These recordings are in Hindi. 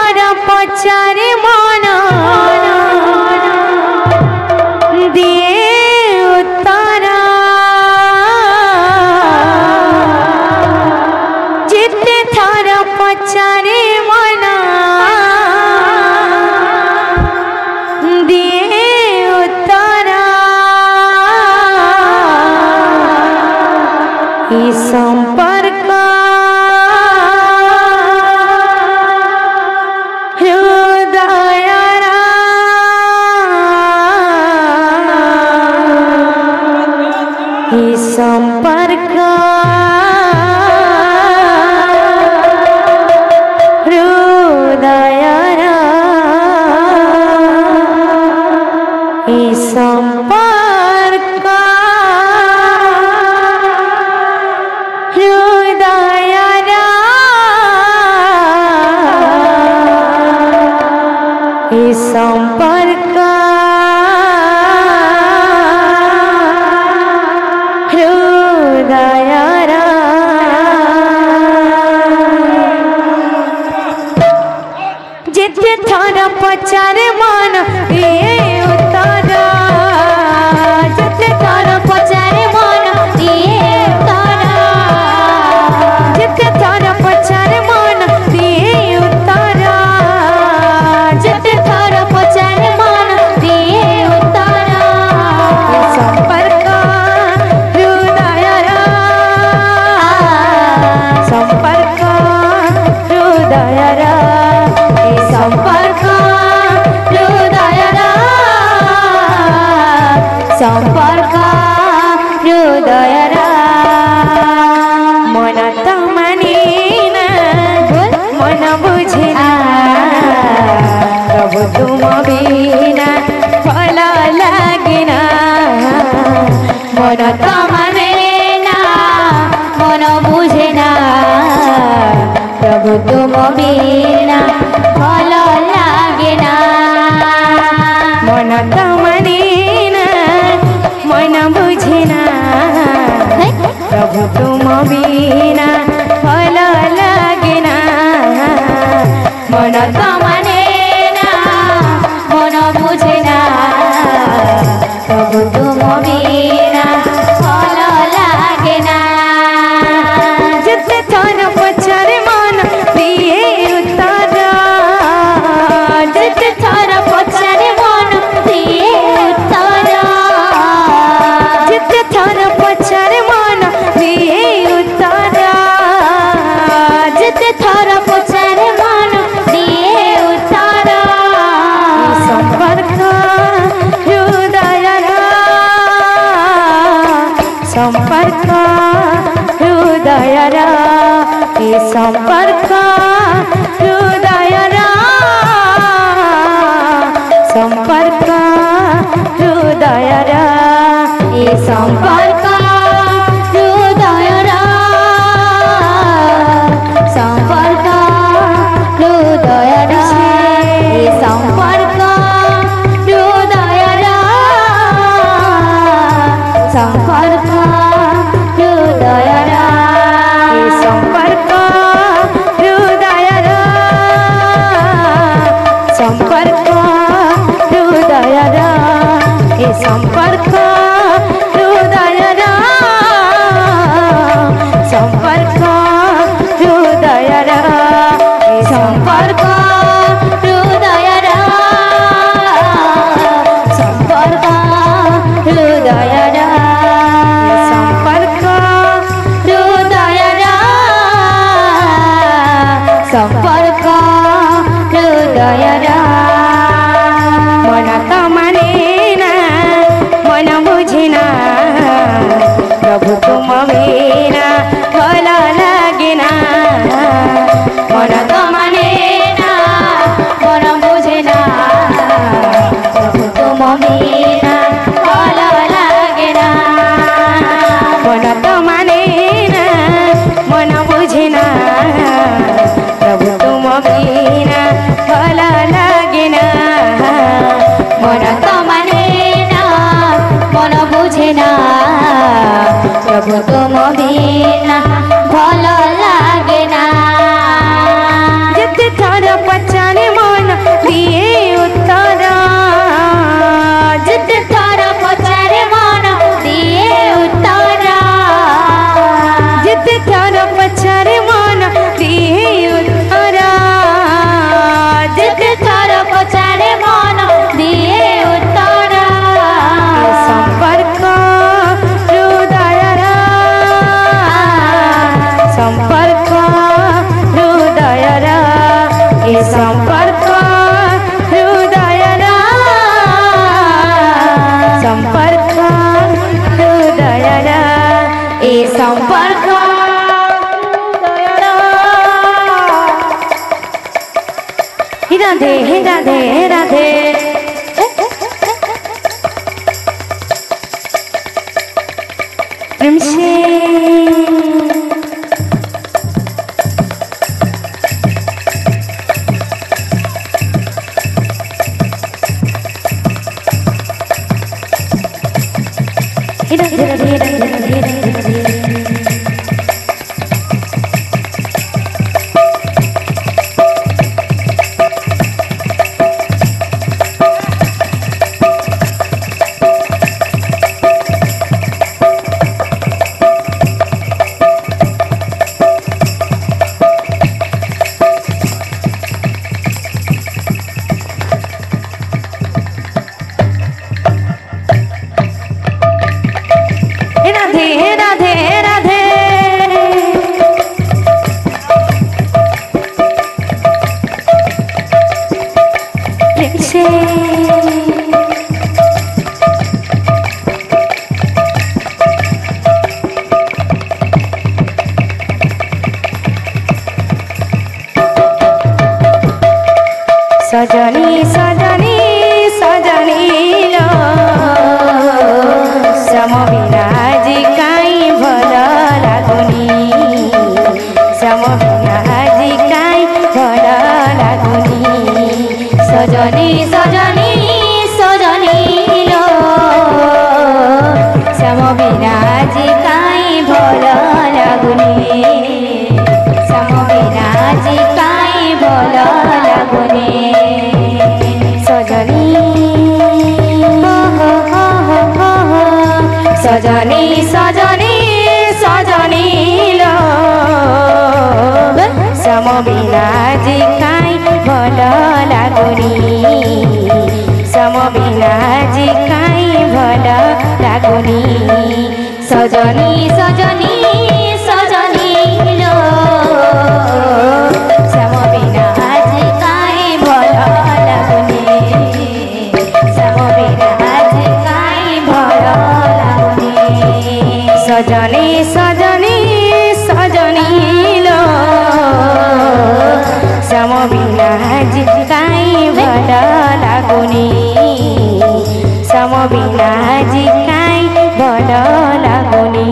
थारा पचारे मन दिए उतारा जिते थारा पचारे मन दिए उतारा संपर्क संपर्क हृदयरा संपर्क हृदयरा संपर्क जिते थारा पचारे मन दिए उतारा जिते थारा पचारे मन दिए उतारा जिते थारा पचारे मन दिए उतारा जिते थारा पचारे मन दिए उतारा संपर्क हृदयरा संपर्क हृदयरा संपर्क हृदयरा संपर्क हृदयरा मन तो मानिना मन बुझिना प्रभु तुम बिना फल लागिना मन तो मानिना मन बुझिना प्रभु तुम बिना फल लागिना मन तो मानिना मन बुझिना प्रभु तुम बिना फल लागिना मन तो मानिना मन बुझिना प्रभु तुम बिना फल लागिना जिते थारा पचारे मन दिए उतारा जिते थारा पचारे मन दिए उतारा जिते थारा पचारे मन दिए उतारा जिते थारा पचारे मन दिए उतारा संपर्क हृदयरा संपर्क हृदयरा संपर्क हृदयरा संपर्क हृदयरा संपर्क हृदयरा संपर्क हृदयरा संपर्क हृदयरा संपर्क हृदयरा संपर्क हृदयरा संपर्क हृदयरा संपर्क हृदयरा संपर्क हृदयरा संपर्क हृदयरा संपर्क हृदयरा संपर्क हृदयरा संपर्क हृदयरा मन तो मानिना मन बुझिना प्रभु तुम बिना फल लागिना मन तो मानिना मन बुझिना प्रभु तुम बिना फल लागिना मन तो मानिना मन बुझिना प्रभु संपर्क हृदयरा संपर्क हृदयरा ए संपर्क राधे राधे राधे प्रेम से राधे राधे राधे राधे सजनी सजनी सजनी लो समविनाजी काई भल लागुनी समविनाजी काई भल लागुनी सजनी सजनी सजनी लो समविनाजी काई भल लागुनी समविनाजी काई भल लागुनी सजनी सजनी सजनी लो समविनाजी काई भल लागुनी समविनाजी काई भल लागुनी सजनी सजनी सजनी लो समविनाजी काई भल लागुनी समविनाजी काई भल सजनी सजनी सजनी लो समविनाजी काई भल लागुनी समविनाजी काई भल लागुनी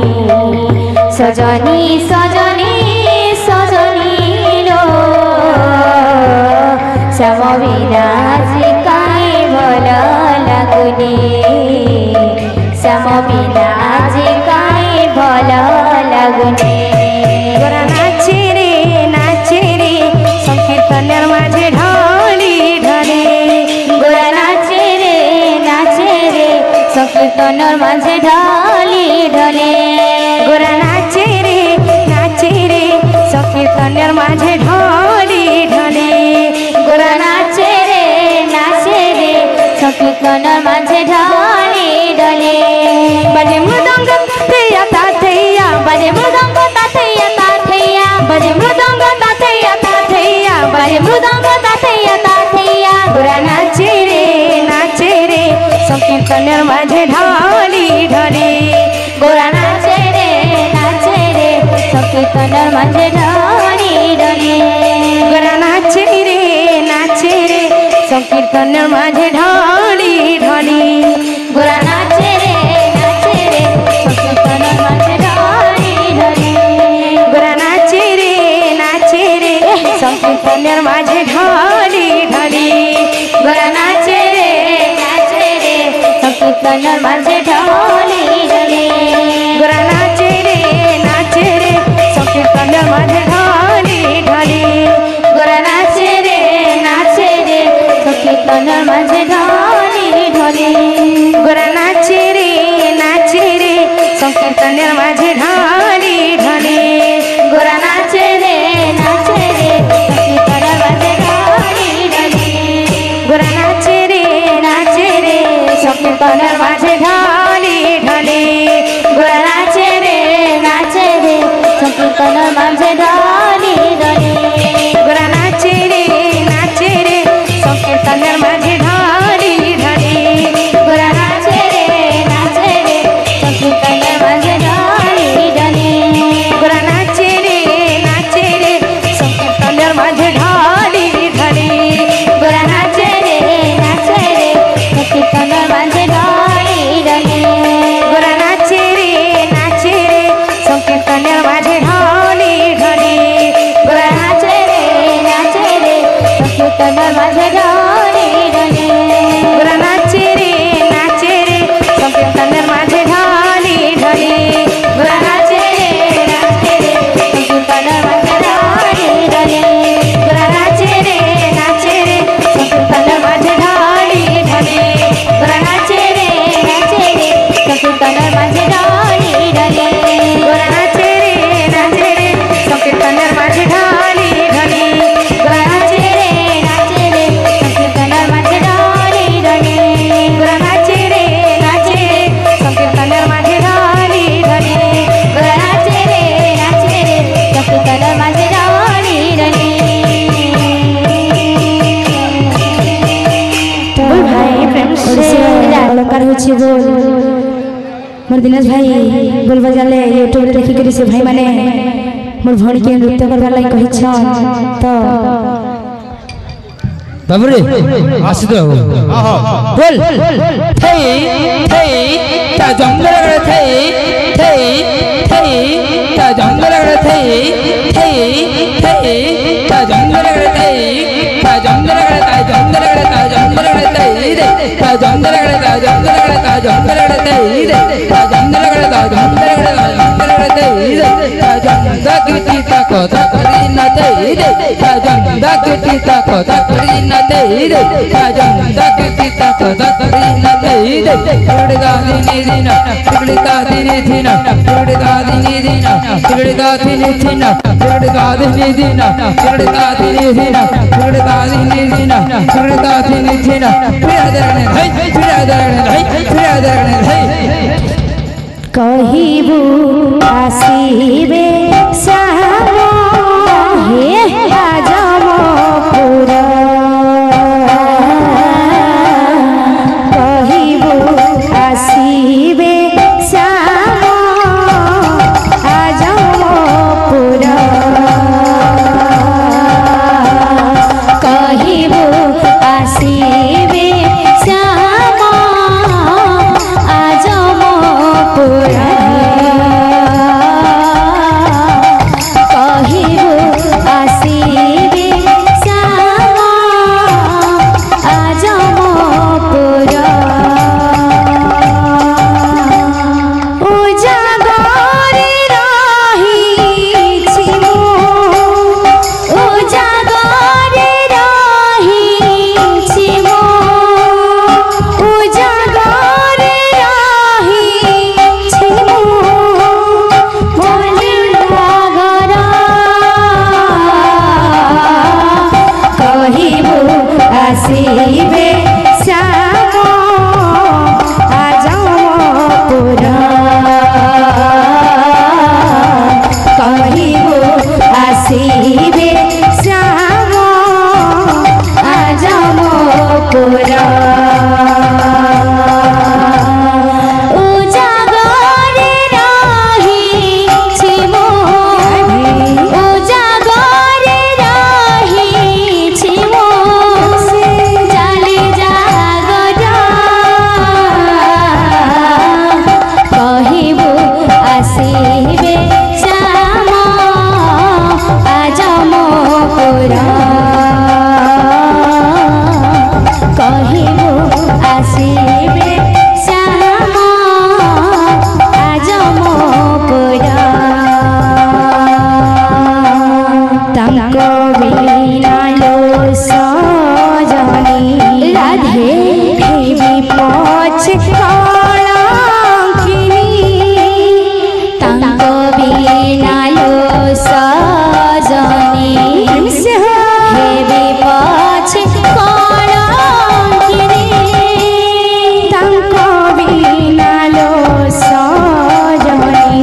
सजनी सजनी सजनी लो समविनाजी काई भल लागुनी समविनाजी काई भल लागुनी गोरा नाचे रे संकीर्तन माझे ढाली ढले गोरा नाचे रे संकीर्तन माझे ढाली ढले गोरा नाचे रे संकीर्तन माझे ढाली ढले गोरा नाचे रे संकीर्तन माझे ढाली ढले बजे मृदंग ताथैया ताथैया बजे मृदंग ताथैया ताथैया बजे मृदंग ताथैया ताथैया बजे मृदंग ताथैया ताथैया गोरा नाचे रे संकीर्तन माझे ढाली ढले गोरा नाचे रे संकीर्तन माझे ढाली ढले गोरा नाचे रे संकीर्तन माझे ढाली ढले गोरा नाचे रे संकीर्तन माझे ढाली ढले गोरा नाचे रे संकीर्तन माझे ढाली ढले गोरा नाचे रे संकीर्तन माझे ढाली ढले गोरा नाचे रे संकीर्तन माझे ढाली ढले गोरा नाचे रे संकीर्तन माझे ढाली ढले गोरा नाचे रे संकीर्तन माझे ढाली ढले गोरा नाचे रे संकीर्तन माझे ढाली ढले गोरा नाचे रे संकीर्तन माझे ढाली ढले गोरा नाचे रे संकीर्तन माझे ढाली ढले गोरा नाचे रे সংকীর্তনের মাঝে ঢলে ঢলে গোরা নাচে রে সংকীর্তনের মাঝে ঢলে ঢলে গোরা নাচে রে সংকীর্তনের মাঝে ঢলে ঢলে গোরা নাচে রে সংকীর্তনের মাঝে ঢলে ঢলে গোরা নাচে রে সংকীর্তনের মাঝে ঢলে ঢলে গোরা নাচে রে সংকীর্তনের মাঝে ঢলে ঢলে গোরা নাচে রে সংকীর্তনের মাঝে ঢলে ঢলে গোরা নাচে রে সংকীর্তনের মাঝে ঢলে ঢলে গোরা নাচে রে সংকীর্তনের মাঝে ঢলে ঢলে बोल भाई प्रेम से अलंकार होछि बोल मोर दिनेश भाई बोल बजाले यूट्यूब रे देखि करी से भाई माने मोर भौणी के नृत्य करबा लागि कहिछन तो बाबरे आसी तो बोल थई थई ता जंगल रे थई थई थई ता जंगल रे थई थई थई ता जंगल रे थई ता जंगल रे ता जंगल रे ता जंगल रे थई रे ता जंगल रे ता जंगल रे ता जंगल रे थई रे ता जंगल रे ता जंगल रे ता जंगल रे थई रे ता जंगल कीटी ता कोता करी न थई रे ता जंगल कीटी ता कोता करी न थई रे ता जंगल कीटी ता कोता करी न थई रे उड़गा दिनी दिना उड़गा दिनी दिना उड़गा दिनी दिना उड़गा दिनी दिना उड़गा दिनी दिना उड़गा दिनी दिना उड़गा दिनी दिना उड़गा दिनी दिना फिर दरने है कहिबू आसीबे सामो हे राजमपुर कहिबू आसीबे सामो राजमपुर कहिबू आसीबे सामो राजमपुर कहिबू आसीबे सामो राजमपुर उजागरे रहिछि मु उजागरे रहिछि मु उजागरे रहिछि मु मोर सागर कहिबू आसीबे सामो राजमपुर कहिबू आसीबे सामो राजमपुर उजागरे रहिछि मु उजागरे रहिछि मु जाली जागर कहिबू आसीबे सामो राजमपुर कहिबू आसीबे सामो राजमपुर तांको बिना लो सजनी राधे हेबी पछ कलंकिनी तांको बिना लो सजनी हेबी पछ कलंकिनी तांको बिना लो सजनी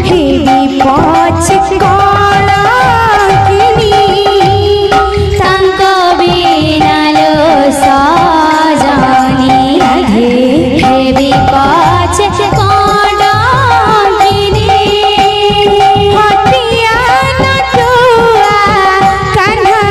हेबी पछ कलंकिनी तांको बिना लो सजनी हेबी पछ कलंकिनी हटिया नटुआ कान्हा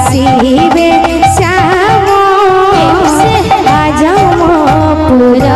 आसीबे श्याम आजम पूरा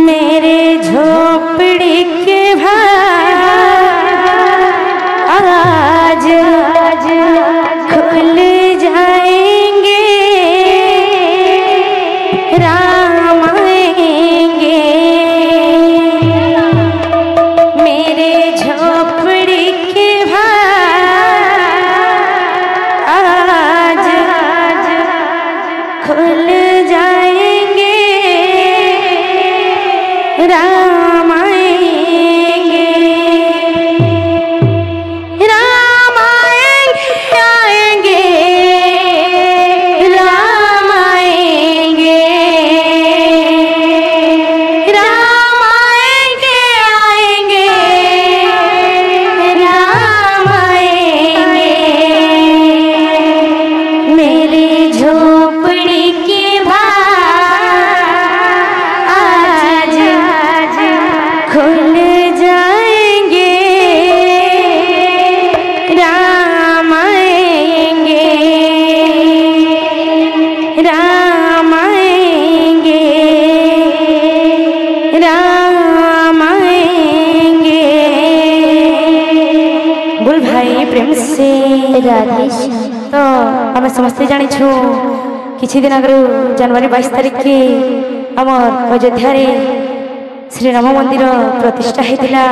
मेरे झोपड़ी के आज खुल जाएंगे राम आएंगे मेरे झोपड़ी के आज खुल जाएंगे राम आएंगे राम आएंगे आएंगे राम आएंगे राम आएंगे आएंगे राम आएंगे मेरी झोपड़ी की खुल जाएंगे राम आएंगे राम आएंगे राम आएंगे। बोल भाई प्रेम से राधे। तो आम समस्ते जानी छु किछि दिन आगु जनवरी 22 तारीख के आमर अयोध्या रे श्री राम मंदिर प्रतिष्ठा होता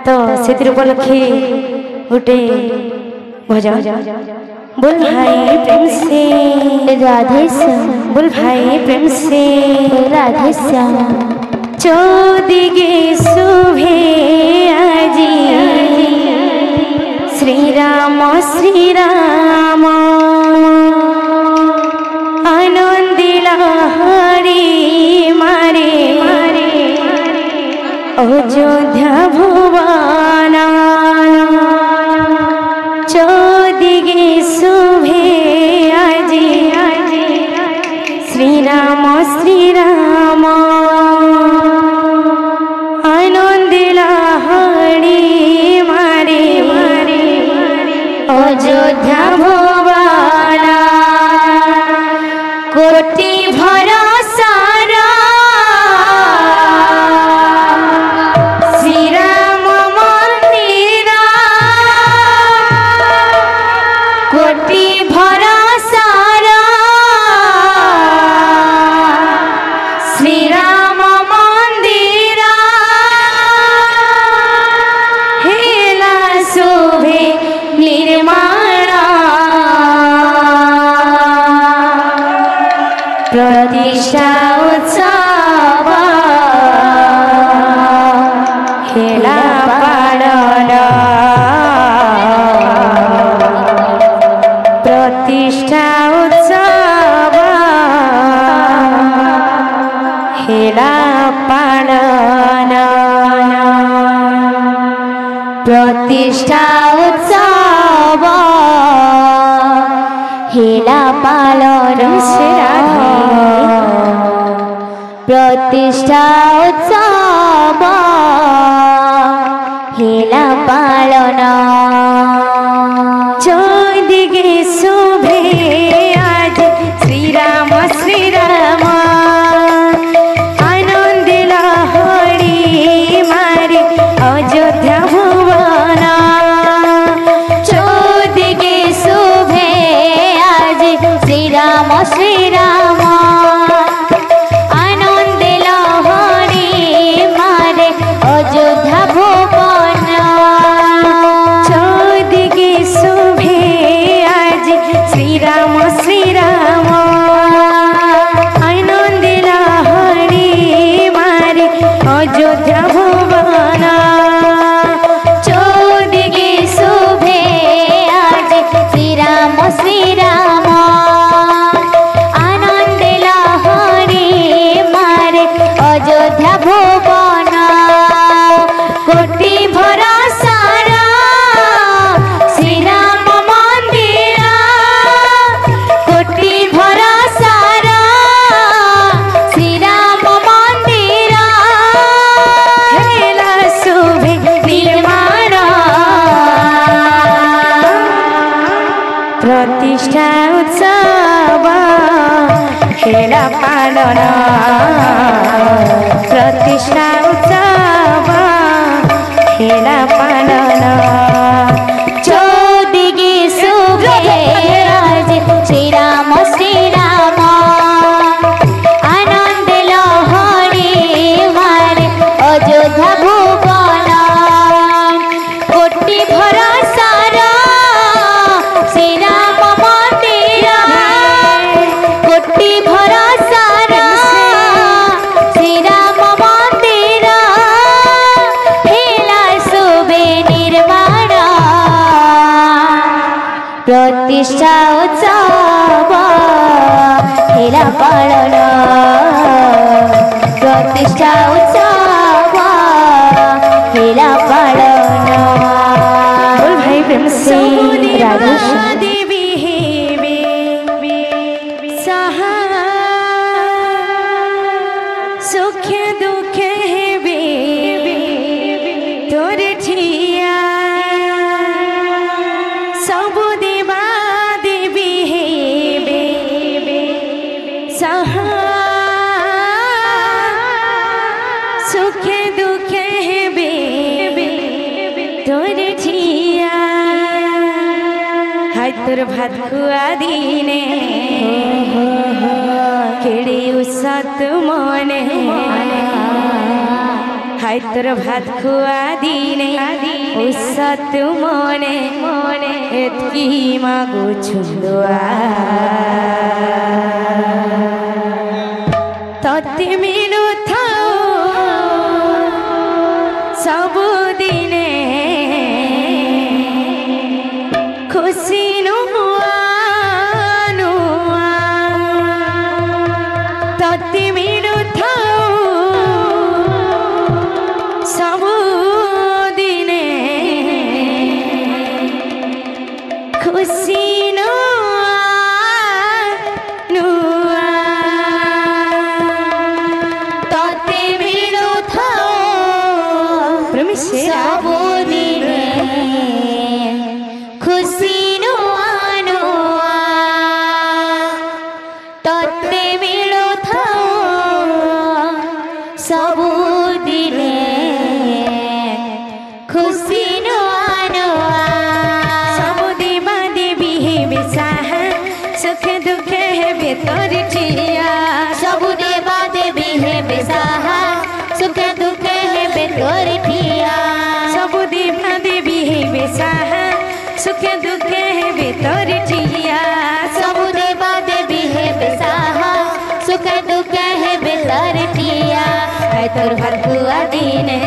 तो से उपलक्षे गोटे भजन बोल भाई प्रेम से राधे श्याम बोल भाई प्रेम से राधे श्याम चौदिगे शुभे आजी श्री राम आनंदिला हरि मारे अयोध्या भुवना चौदिगे शुभे आजी श्री राम अयोध्या भुवन कोटि भरसार श्री राम मंदिर कोटि भरसार श्री राम मंदिर हेला शोभे निर्माण प्रतिष्ठा उत्सव हेला पालन प्रतिष्ठा उत्सव हेला पालन प्रतिष्ठा उत्सव हेला पालन प्रतिष्ठा उत्सव हेला पालन चौदिगे शोभे आज श्रीराम श्रीराम आनंद लहरी मारे अयोध्या भुवन चौदिगे शोभे आज श्रीराम श्रीराम आनंद लहरी मारे अयोध्या भुवन चौदिगे शोभे आज श्रीराम श्रीराम आनंद लहरी मारे अयोध्या भुवन चौदिगे शोभे आज श्रीराम श्रीराम आनंद लहरी मारे अयोध्या भुवन कोटि भरसार श्री राम मंदिर कोटि भरसार श्री राम मंदिर हेला शोभे निर्माण प्रतिष्ठा उत्सव हेला पालन प्रतिष्ठा उत्सव हेला पालन चौदिगे शोभे आज श्रीराम श्रीराम आनंद लहरी मारे अयोध्या भुवन कोटि भरसार श्रीराम मंदिर कोटि भरसार श्रीराम मंदिर हेला शोभे निर्माण प्रतिष्ठा उत्सव हेला पालन प्रतिष्ठा उत्सव हेला पालन बोल भाई प्रेम से राधे देवी हेवे सहा सुख दुख हेवे तोर ठिया सब देवा देवी हेवे सहा सुख दुख हेवे तोर ठिया हाय तोर भात खुआ दीने केड़ी उसत मने हाय तोर भात खुआ दीने उसत मने एतकी मागो छुंदुआ तते मिलु थाओ सब दिने खुशी नुआ नुआ तते मिलु थाओ सब दिने खुशी नुआ नुआ तते मिलु थाओ सब दिने खुशी नुआ तोर ठिया सब देवा देवी हेबे साहा सुखे दुखे हेबे तोर ठिया सब देवा देवी हेबे साहा सुख दुख हेबे तोर ठिया है तोर भरपुआ दिने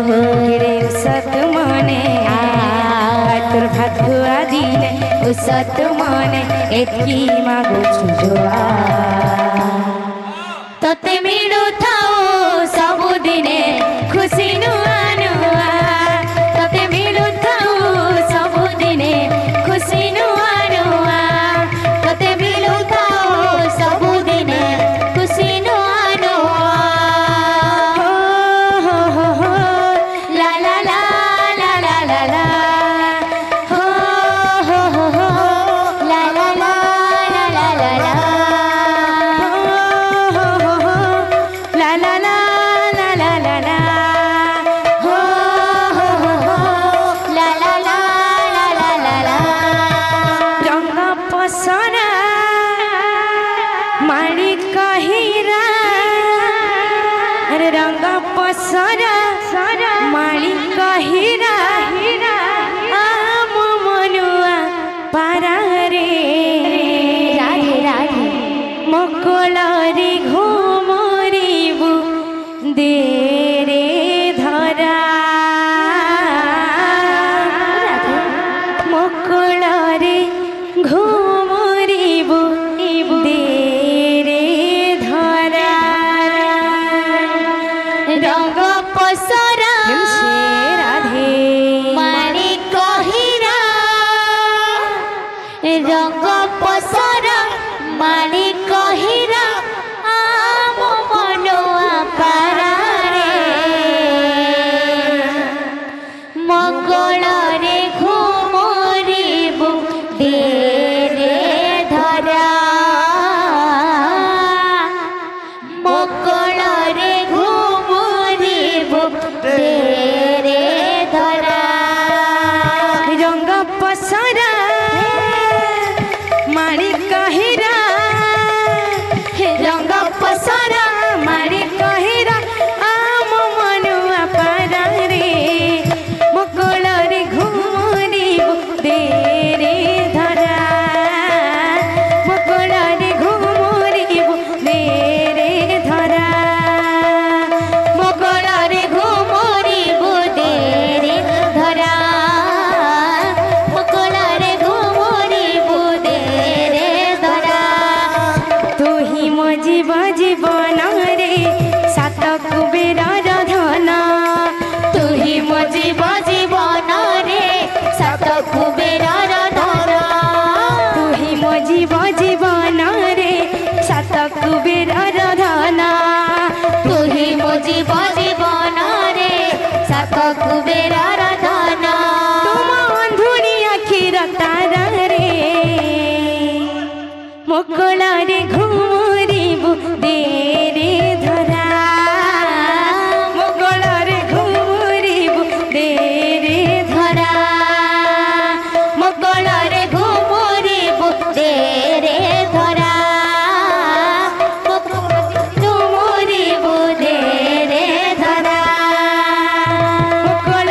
गिरे सत मने तोर भरपुआ दिने उसत मने एतकी मागो छुजुआ तोते मिलु थाओ सबु दिने खुशी नुआ नुआ तोते मिलु थाओ सबु दिने खुशी नुआ नुआ तोते मिलु थाओ सबु दिने खुशी नुआ नुआ हो ला ला ला ला ला ला ला हो ला ला ला ला ला ला रंग पसरा माली कहिरा आम मनुआ पारा रे राधे राधे मकल रे घुमरिबु दे रे धरा मकल रे घुमरिबु दे रे धरा रंग पसरा राधे मारी कहिरा रंग पसरा मारी कहिरा आम मनुआ पारा रे मगल रे घुमरिबु दे रे धरा मगल रे घुमरिबु दे रे धरा रंग पसरा मारी कहिरा रंग पसरा मारी कहिरा आम मनुआ पारा रे मकल रे घुमरिबु दे रे धरा मकल रे घुमरिबु दे रे धरा मगल रे घुमरिबु दे रे धरा मगल रे घुमरिबु दे रे धरा तू ही मो जीवन रे सात कुबेरर धन तू ही मो जीवन रे सात कुबेरर धन तू ही मो जीवन रे सात कुबेरर धन तू ही मो जीवन रे सात कुबेरर धन तुम अंधुरी आखिर तारा रे मकल रे घुमरिबु दे रे धरा मकल रे घुमरिबु दे रे धरा मगल रे घुमरिबु दे रे धरा घुमरिबु दे रे धरा मकल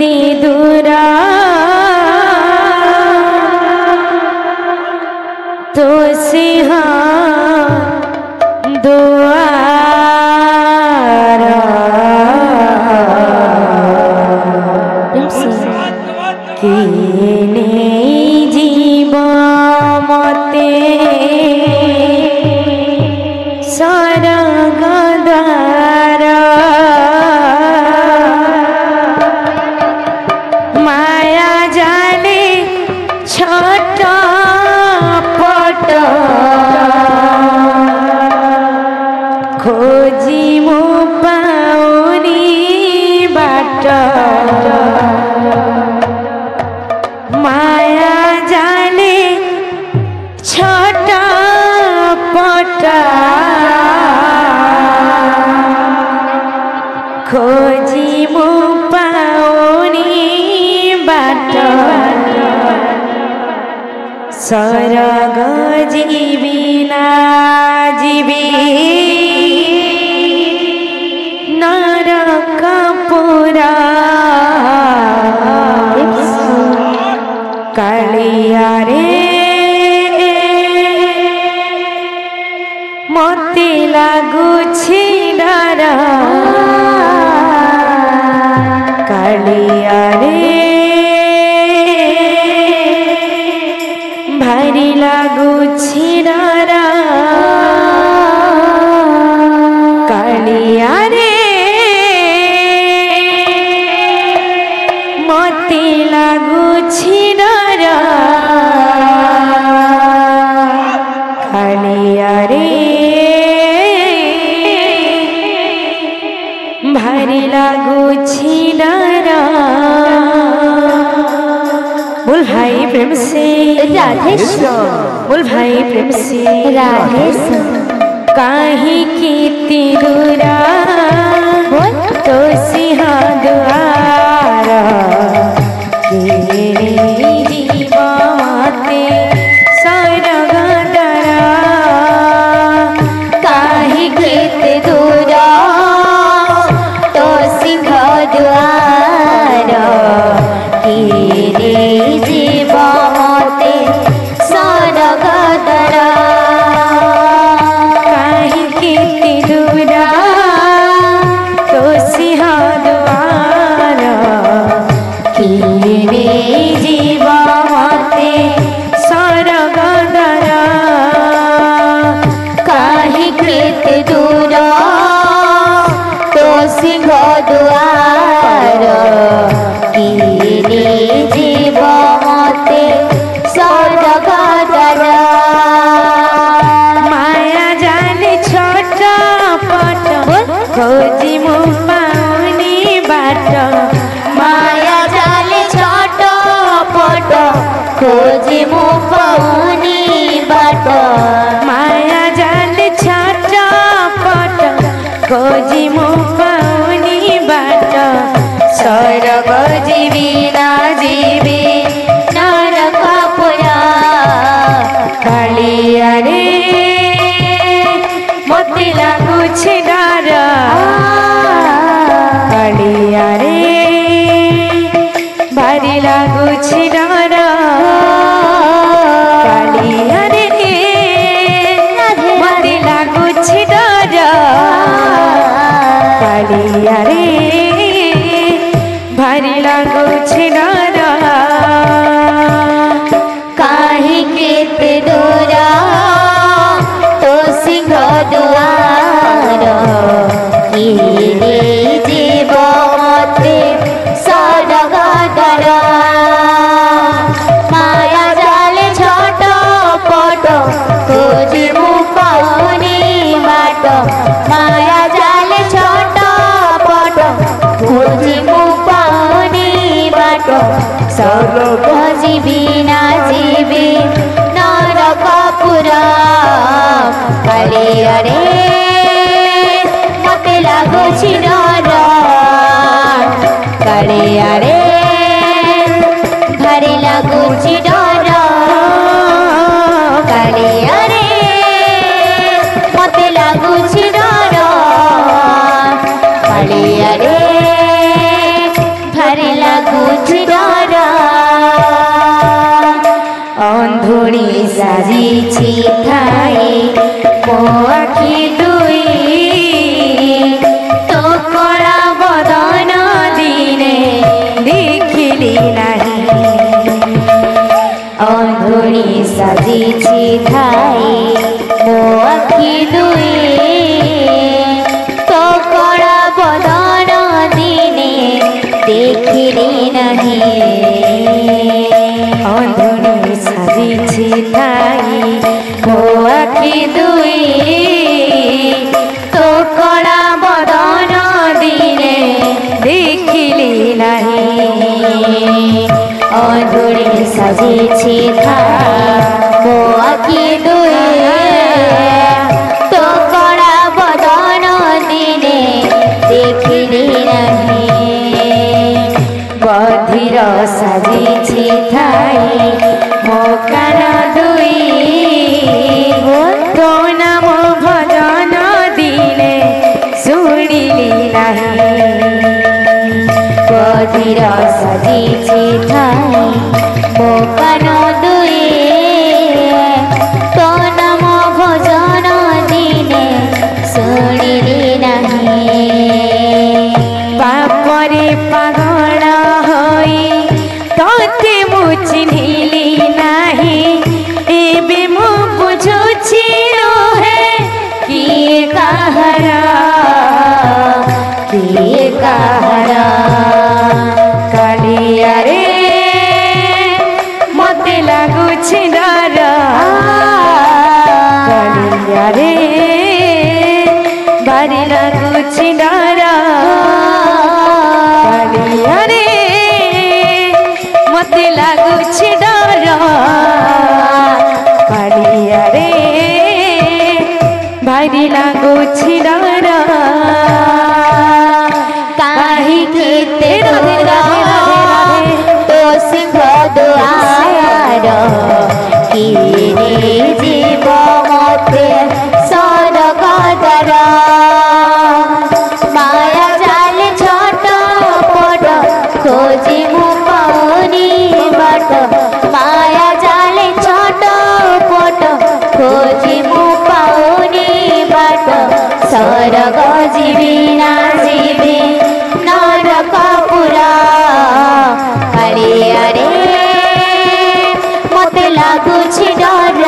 कीर्ति दूरा तो सिंह दुआरा किने जीव मते सरग द्वारा माया जाले छट पट खोजी मो पाउनी बाट माया जाले छट पट खोजी मो पाउनी बाट सरग जीवी ना जीवी नरक पुरा कालिया रे मते लागुछि डर कालिया रे भारी लागुछि डर कालिया रे मते लागुछि डर कालिया रे भारी लागुछि डर बोल भाई प्रेम से राधे बोल भाई प्रेम से राधे काहे कीर्ति दूरा तो सिंह द्वारा किने जीव मते सरग द्वारा काहे कीर्ति दूरा तो सिंह द्वारा किने जीव मते सरग द्वारा काहे कीर्ति दूरा तो सिंह द्वारा किने जीव मते सरग द्वारा काहे कीर्ति दूरा तो सिंह द्वारा किने जीव मते सरग द्वारा माया जाने छोट पट खोजी मो पाउनी बाट माया जाले छोट पट खोजी मो पाउनी बाट माया जाने छोट पट खोजी मो पाउनी बाट सरग जीवी ना जीवी नरक पुरा कालिया रे मते लागुछि डर कालिया रे भारी लागुछि डर कालिया रे मते लागुछि डर कालिया रे भारी लागुछि डर काहे कीर्ति दूरा तो सिंह द्वारा किने जीव मते सरग द्वारा माया जाले छोट पट खोजी मो पाउनी बाट माया जाले छोट पट खोजी मो पाउनी बाट सरग जीवी ना जीवी नरक पुरा कालिया रे मते लागुछि डर कालिया रे भारी लागुछि डर कालिया रे मते लागुछि डर कालिया रे भारी लागु অন্ধুনি সাজিছি ঠাই মো আখি দুই তো কলা বদন দিনে দেখিলি নাহি অন্ধুনি সাজিছি ঠাই মো আখি দুই তো কলা বদন দিনে দেখিলি নাহি অন্ধুনি সাজিছি ঠাই মো আখি দুই তো কলা বদন দিনে দেখিলি নাহি অন্ধুনি সাজিছি ঠাই মো আখি দুই তো কলা বদন দিনে দেখিলি নাহি বধির সাজিছি ঠাই মো কান দুই তো নাম ভজন দিনে শুনিলি নাহি বধির সাজিছি ঠাই মো কান দুই তো নাম ভজন দিনে শুনিলি নাহি পাপরে পাগল হই তোতে মু চিহ্নিলি নাহি এবে মু বুঝুছি হে কিয়ে কাহারা কিয়ে কাহারা কালিয়া রে মতে লাগুছি ডর কালিয়া রে বাড়ি লাগুছি ডর কালিয়া রে মতে লাগুছি ডর কালিয়া রে বাড়ি লাগুছি ডর কাহিকে তেরা তো সিংহ দুয়ার কিরে জীব মতে সরগদর মায়া জাল ছোট পট খোঁজি মু পাউনি বাট মায়া জাল ছোট পট খোঁজি মু পাউনি বাট স্বর্গ জীবি না জীবি নরক পুরা আরে আরে মতে লাগুছি ডর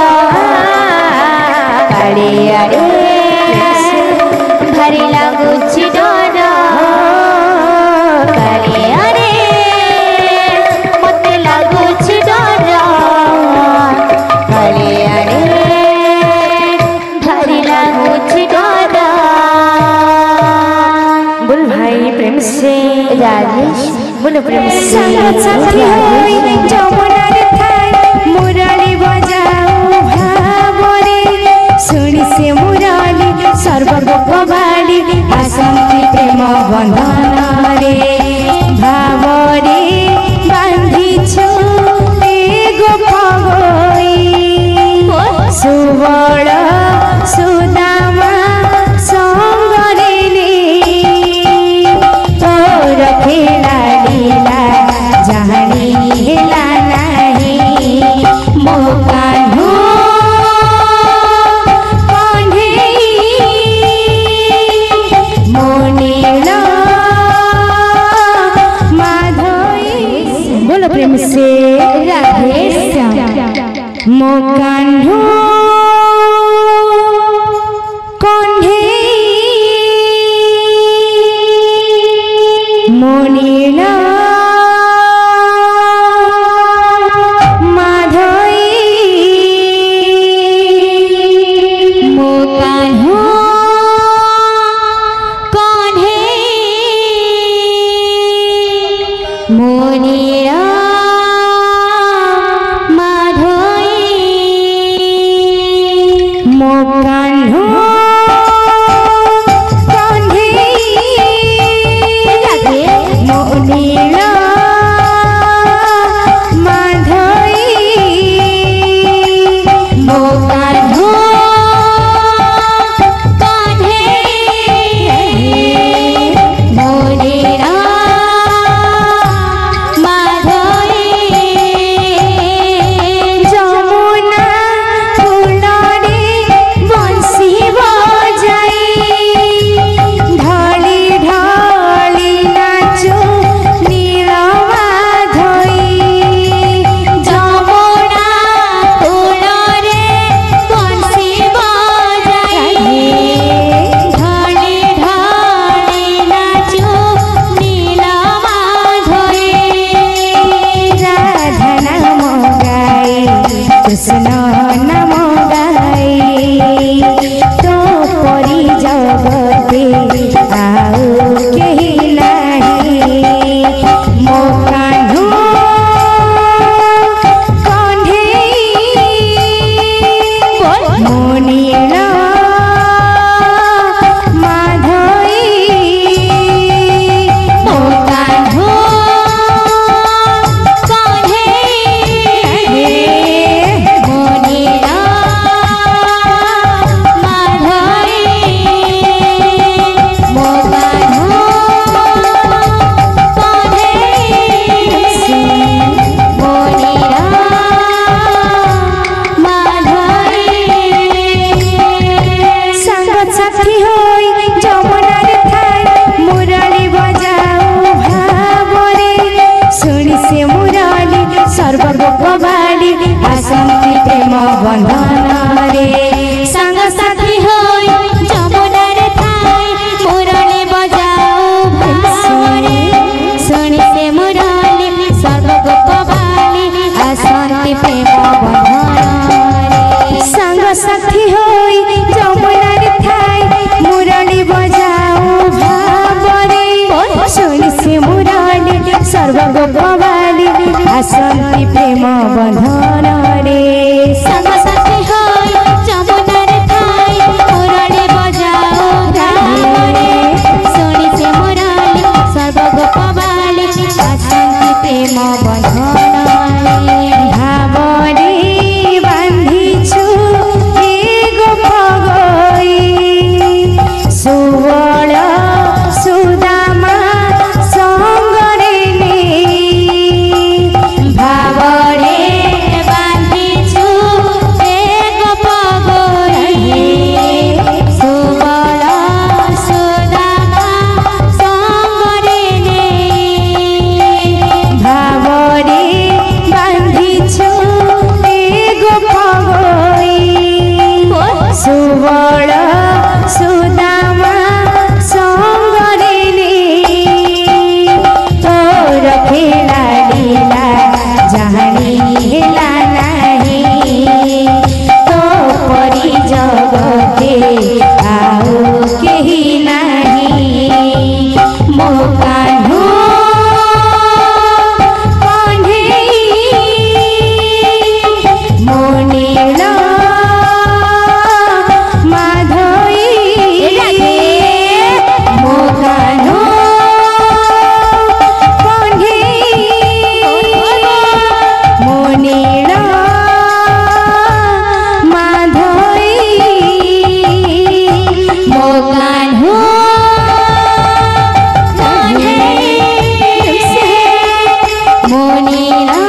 আরে আরে ভারি লাগুছি ডর আরে আরে মতে লাগুছি ডর আরে আরে ভারি লাগুছি ডর बोल भाई प्रेम से राजेश बोलो प्रेम से संगत साथी होई যমুনার ঠাই মুরালি বাজাও ভাবরে শুনি সে মুরালি সর্বভোগবালি আসন্তি প্রেম বন্ধনরে ভাবরে বান্ধিছো এ গোপগই সুবল সুদামা সঙ্গরে তোর খেলা লীলা জানি হেলা নাহি মো কানু কণ্ঠেই মনিল মাধই बोलो प्रेम से राधे श्याम मो कान्हू মনিল মাধই মো কানহু কণ্ঠে মনিরা মাধই खेलाड़ी आसंती प्रेम बंधन रे संग साथी होई जमुना रे थाई मुरली बजाओ भारे सुनी से मुरली सर्वगोपवाली आसंती प्रेम बंधन रे संग साथी होई जमुना रे थाई मुरली बजाओ भारे सुनी से मुरली सर्वगोपवाली आसंती प्रेम बंधन रे संग साथी होई जमुना रे थाई मुरली बजाओ भारे सुनी से मुरली सर्वगोपवाली आसंती प्रेम बंधन रे भावरे बांधिछु एगो पगई सुवल सुदामा संगरे भावरे बांधिछु एगो पगई सुवल सुदामा संगरे भावरे बांधिछु एगो पगई सुवल सुदामा संगरे तोर खेला लीला जानी हेला नहीं तो परी जगते आओ केही नहीं मो कान्हो कन्हेई मो नील माधई मो कान्हो मो नील माधई मो कान्हो मो नीला